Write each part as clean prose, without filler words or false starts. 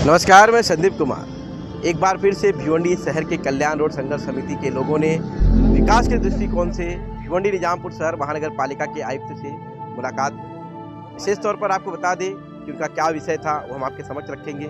नमस्कार, मैं संदीप कुमार। एक बार फिर से भिवंडी शहर के कल्याण रोड संघर्ष समिति के लोगों ने विकास के दृष्टिकोण से भिवंडी निजामपुर शहर महानगर पालिका के आयुक्त से मुलाकात। विशेष तौर पर आपको बता दें कि उनका क्या विषय था वो हम आपके समक्ष रखेंगे।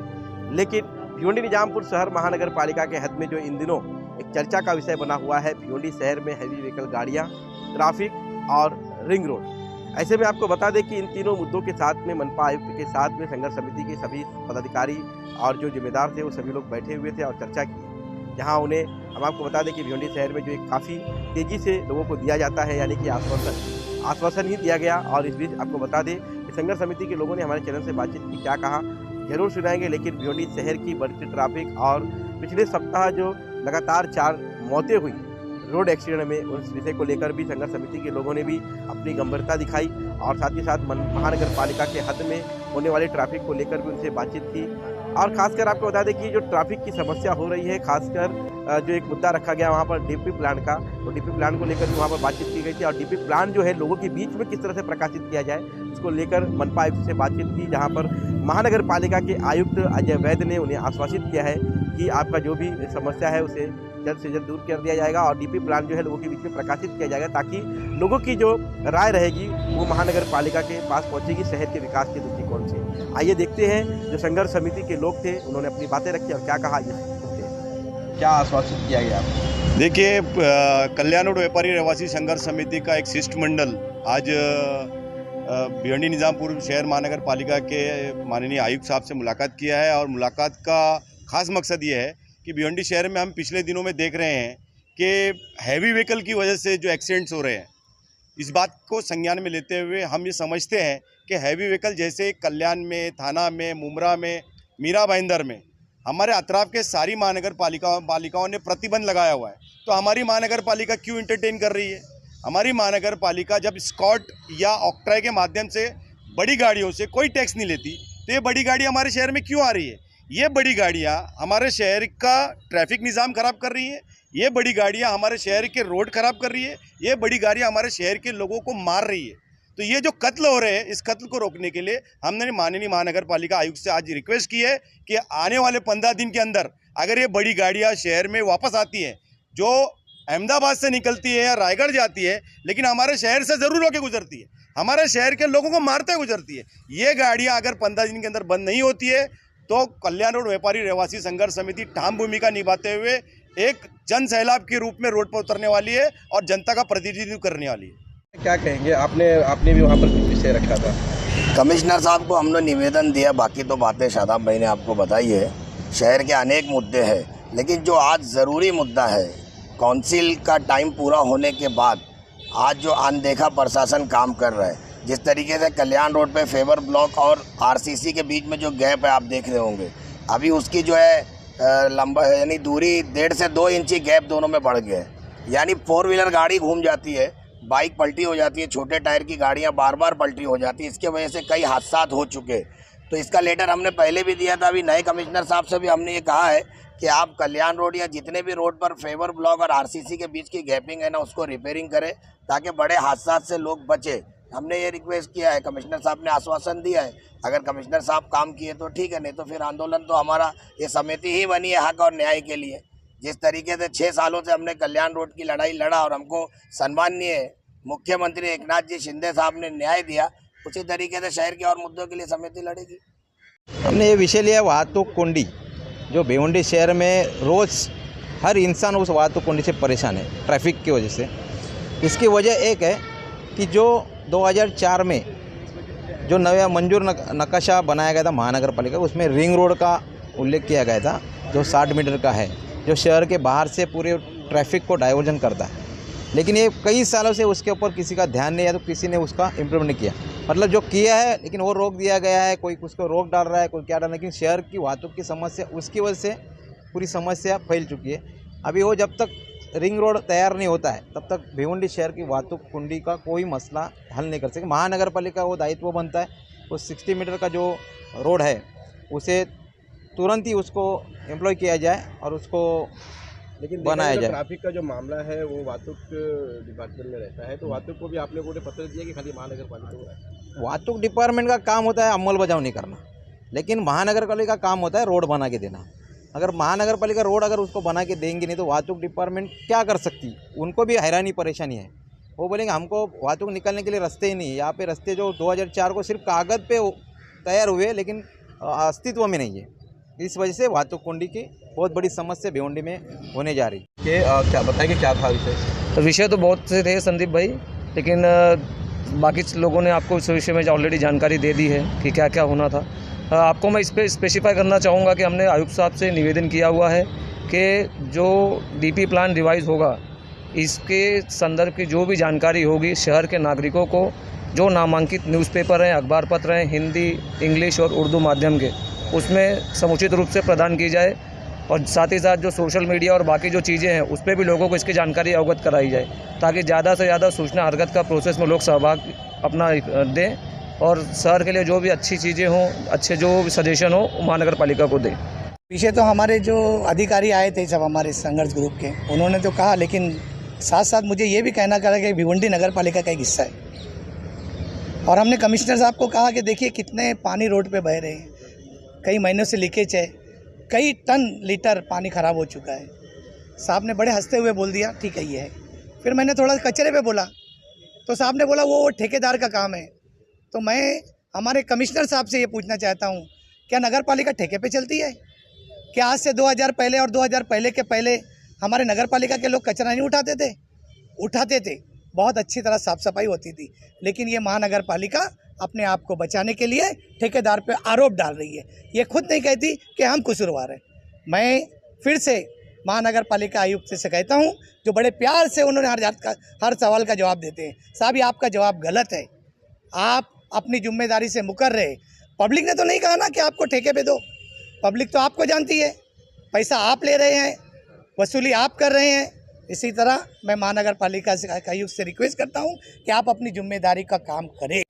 लेकिन भिवंडी निजामपुर शहर महानगर पालिका के हद में जो इन दिनों एक चर्चा का विषय बना हुआ है, भिवंडी शहर में हैवी व्हीकल गाड़ियाँ, ट्रैफिक और रिंग रोड। ऐसे में आपको बता दें कि इन तीनों मुद्दों के साथ में मनपा आयुक्त के साथ में संघर्ष समिति के सभी पदाधिकारी और जो जिम्मेदार थे वो सभी लोग बैठे हुए थे और चर्चा की। जहां उन्हें हम आपको बता दें कि भिवंडी शहर में जो एक काफ़ी तेज़ी से लोगों को दिया जाता है, यानी कि आश्वासन ही दिया गया। और इस बीच आपको बता दें कि संघर्ष समिति के लोगों ने हमारे चैनल से बातचीत की, क्या कहा जरूर सुनाएंगे। लेकिन भिवंडी शहर की बढ़ती ट्रैफिक और पिछले सप्ताह जो लगातार 4 मौतें हुई रोड एक्सीडेंट में, उस विषय को लेकर भी संघर्ष समिति के लोगों ने भी अपनी गंभीरता दिखाई और साथ ही साथ महानगर पालिका के हद में होने वाले ट्रैफिक को लेकर भी उनसे बातचीत की। और खासकर आपको बता दें कि जो ट्रैफिक की समस्या हो रही है, खासकर जो एक मुद्दा रखा गया वहाँ पर डीपी प्लान का, तो डीपी प्लान को लेकर भी वहाँ पर बातचीत की गई थी। और डीपी प्लान जो है लोगों के बीच में किस तरह से प्रकाशित किया जाए, उसको लेकर मनपा आयुक्त से बातचीत की, जहाँ पर महानगर पालिका के आयुक्त अजय वैद्य ने उन्हें आश्वासित किया है कि आपका जो भी समस्या है उसे जल्द से जल्द दूर कर दिया जाएगा और डीपी प्लान जो है लोगों के बीच में प्रकाशित किया जाएगा, ताकि लोगों की जो राय रहेगी वो महानगर पालिका के पास पहुंचेगी शहर के विकास के दृष्टिकोण से। आइए देखते हैं जो संघर्ष समिति के लोग थे, उन्होंने अपनी बातें रखी और क्या कहा, क्या आश्वासित किया गया। देखिए, कल्याण रोड व्यापारी रहवासी संघर्ष समिति का एक शिष्टमंडल आज भिवंडी निजामपुर शहर महानगर पालिका के माननीय आयुक्त साहब से मुलाकात किया है। और मुलाकात का खास मकसद ये है कि भिवंडी शहर में हम पिछले दिनों में देख रहे हैं कि हैवी व्हीकल की वजह से जो एक्सीडेंट्स हो रहे हैं, इस बात को संज्ञान में लेते हुए हम ये समझते हैं कि हैवी व्हीकल जैसे कल्याण में, थाना में, मुमरा में, मीरा भाईंदर में हमारे अतराफ के सारी महानगर पालिकाओं ने प्रतिबंध लगाया हुआ है। तो हमारी महानगर पालिका क्यों इंटरटेन कर रही है? हमारी महानगर पालिका जब स्कॉट या ऑक्ट्राई के माध्यम से बड़ी गाड़ियों से कोई टैक्स नहीं लेती, तो ये बड़ी गाड़ी हमारे शहर में क्यों आ रही है? ये बड़ी गाड़ियाँ हमारे शहर का ट्रैफिक निज़ाम ख़राब कर रही है, ये बड़ी गाड़ियाँ हमारे शहर के रोड ख़राब कर रही है, ये बड़ी गाड़ियाँ हमारे शहर के लोगों को मार रही है। तो ये जो कत्ल हो रहे हैं, इस कत्ल को रोकने के लिए हमने माननीय महानगर पालिका आयुक्त से आज रिक्वेस्ट की है कि आने वाले 15 दिन के अंदर अगर ये बड़ी गाड़ियाँ शहर में वापस आती हैं, जो अहमदाबाद से निकलती है या रायगढ़ जाती है, लेकिन हमारे शहर से ज़रूर होकर गुजरती है, हमारे शहर के लोगों को मारते गुजरती है, ये गाड़ियाँ अगर 15 दिन के अंदर बंद नहीं होती है तो कल्याण रोड व्यापारी रहवासी संघर्ष समिति ठाम भूमिका निभाते हुए एक जन सैलाब के रूप में रोड पर उतरने वाली है और जनता का प्रतिनिधित्व करने वाली है। क्या कहेंगे? आपने भी वहाँ पर कुछ विषय रखा था। कमिश्नर साहब को हमने निवेदन दिया, बाकी तो बातें शादाब भाई ने आपको बताई है। शहर के अनेक मुद्दे हैं, लेकिन जो आज ज़रूरी मुद्दा है, काउंसिल का टाइम पूरा होने के बाद आज जो अनदेखा प्रशासन काम कर रहा है, जिस तरीके से कल्याण रोड पे फेवर ब्लॉक और आरसीसी के बीच में जो गैप है आप देख रहे होंगे, अभी उसकी जो है लंबा यानी दूरी 1.5 से 2 इंची गैप दोनों में बढ़ गया है। यानी 4 व्हीलर गाड़ी घूम जाती है, बाइक पलटी हो जाती है, छोटे टायर की गाड़ियां बार बार पलटी हो जाती है। इसके वजह से कई हादसा हो चुके। तो इसका लेटर हमने पहले भी दिया था। अभी नए कमिश्नर साहब से भी हमने ये कहा है कि आप कल्याण रोड या जितने भी रोड पर फेवर ब्लॉक और आरसीसी के बीच की गैपिंग है ना, उसको रिपेयरिंग करें ताकि बड़े हादसा से लोग बचे। हमने ये रिक्वेस्ट किया है, कमिश्नर साहब ने आश्वासन दिया है। अगर कमिश्नर साहब काम किए तो ठीक है, नहीं तो फिर आंदोलन तो हमारा, ये समिति ही बनी है हक और न्याय के लिए। जिस तरीके से 6 सालों से हमने कल्याण रोड की लड़ाई लड़ा और हमको सम्माननीय मुख्यमंत्री एकनाथ जी शिंदे साहब ने न्याय दिया, उसी तरीके से शहर के और मुद्दों के लिए समिति लड़ेगी। हमने ये विषय लिया वाहतुक कुंडी, जो भिवंडी शहर में रोज़ हर इंसान उस वाहतुक कुंडी से परेशान है ट्रैफिक की वजह से। इसकी वजह एक है कि जो 2004 में जो नया मंजूर नक्शा बनाया गया था महानगर पालिका, उसमें रिंग रोड का उल्लेख किया गया था, जो 60 मीटर का है, जो शहर के बाहर से पूरे ट्रैफिक को डाइवर्जन करता है। लेकिन ये कई सालों से उसके ऊपर किसी का ध्यान नहीं है, तो किसी ने उसका इम्प्रूवमेंट नहीं किया। मतलब जो किया है लेकिन वो रोक दिया गया है, कोई उसको रोक डाल रहा है, कोई क्या डाल रहा है। लेकिन शहर की वाहतुक की समस्या, उसकी वजह से पूरी समस्या फैल चुकी है। अभी वो जब तक रिंग रोड तैयार नहीं होता है तब तक भिवंडी शहर की वाहतुक कुंडी का कोई मसला हल नहीं कर सके। महानगर पालिका वो दायित्व बनता है, वो 60 मीटर का जो रोड है उसे तुरंत ही उसको एम्प्लॉय किया जाए और उसको लेकिन बनाया जाए। ट्रैफिक का जो मामला है वो वाहतुक डिपार्टमेंट में रहता है, तो वाहतुक को भी आप लोगों ने पत्र दिया कि खाली महानगर पालिका को? वाहतुक डिपार्टमेंट का काम होता है अंमलबजावनी करना। लेकिन महानगर पालिका का काम होता है रोड बना के देना। अगर महानगर पालिका रोड अगर उसको बना के देंगे नहीं तो वाहतूक डिपार्टमेंट क्या कर सकती, उनको भी हैरानी परेशानी है। वो बोलेंगे हमको वाहतूक निकलने के लिए रास्ते ही नहीं है। यहाँ पे रास्ते जो 2004 को सिर्फ कागज़ पे तैयार हुए लेकिन अस्तित्व में नहीं है। इस वजह से वाहतूक कुंडी की बहुत बड़ी समस्या भिवंडी में होने जा रही है। क्या बताएंगे क्या था विषय? विषय तो बहुत से थे संदीप भाई, लेकिन बाकी लोगों ने आपको इस विषय में ऑलरेडी जानकारी दे दी है कि क्या क्या होना था। आपको मैं इस पर स्पेसिफाई करना चाहूँगा कि हमने आयुक्त साहब से निवेदन किया हुआ है कि जो डीपी प्लान रिवाइज होगा, इसके संदर्भ की जो भी जानकारी होगी शहर के नागरिकों को, जो नामांकित न्यूज़पेपर हैं, अखबार पत्र हैं, हिंदी, इंग्लिश और उर्दू माध्यम के, उसमें समुचित रूप से प्रदान की जाए। और साथ ही साथ जो सोशल मीडिया और बाकी जो चीज़ें हैं उस पर भी लोगों को इसकी जानकारी अवगत कराई जाए, ताकि ज़्यादा से ज़्यादा सूचना अर्गत का प्रोसेस में लोग सहभाग अपना दें और शहर के लिए जो भी अच्छी चीज़ें हों, अच्छे जो भी सजेशन हो महानगर पालिका को दें। पीछे तो हमारे जो अधिकारी आए थे सब हमारे संघर्ष ग्रुप के, उन्होंने तो कहा, लेकिन साथ साथ मुझे ये भी कहना पड़ा कि भिवंडी नगर पालिका का एक हिस्सा है। और हमने कमिश्नर साहब को कहा कि देखिए कितने पानी रोड पे बह रहे हैं, कई महीनों से लीकेज है, कई टन लीटर पानी ख़राब हो चुका है। साहब ने बड़े हंसते हुए बोल दिया ठीक है ये है। फिर मैंने थोड़ा कचरे पे बोला तो साहब ने बोला वो ठेकेदार का काम है। तो मैं हमारे कमिश्नर साहब से ये पूछना चाहता हूँ, क्या नगर पालिका ठेके पे चलती है? क्या आज से 2000 पहले और 2000 पहले के पहले हमारे नगर पालिका के लोग कचरा नहीं उठाते थे? उठाते थे, बहुत अच्छी तरह साफ़ सफाई होती थी। लेकिन ये महानगर पालिका अपने आप को बचाने के लिए ठेकेदार पे आरोप डाल रही है। ये खुद नहीं कहती कि हम कसूरवार हैं। मैं फिर से महानगर पालिका आयुक्त से कहता हूँ, जो बड़े प्यार से उन्होंने हर सवाल का जवाब देते हैं, साहब ये आपका जवाब गलत है, आप अपनी जिम्मेदारी से मुकर रहे। पब्लिक ने तो नहीं कहा ना कि आपको ठेके पे दो, पब्लिक तो आपको जानती है, पैसा आप ले रहे हैं, वसूली आप कर रहे हैं। इसी तरह मैं महानगर पालिका से आयुक्त से रिक्वेस्ट करता हूँ कि आप अपनी जिम्मेदारी का काम करें।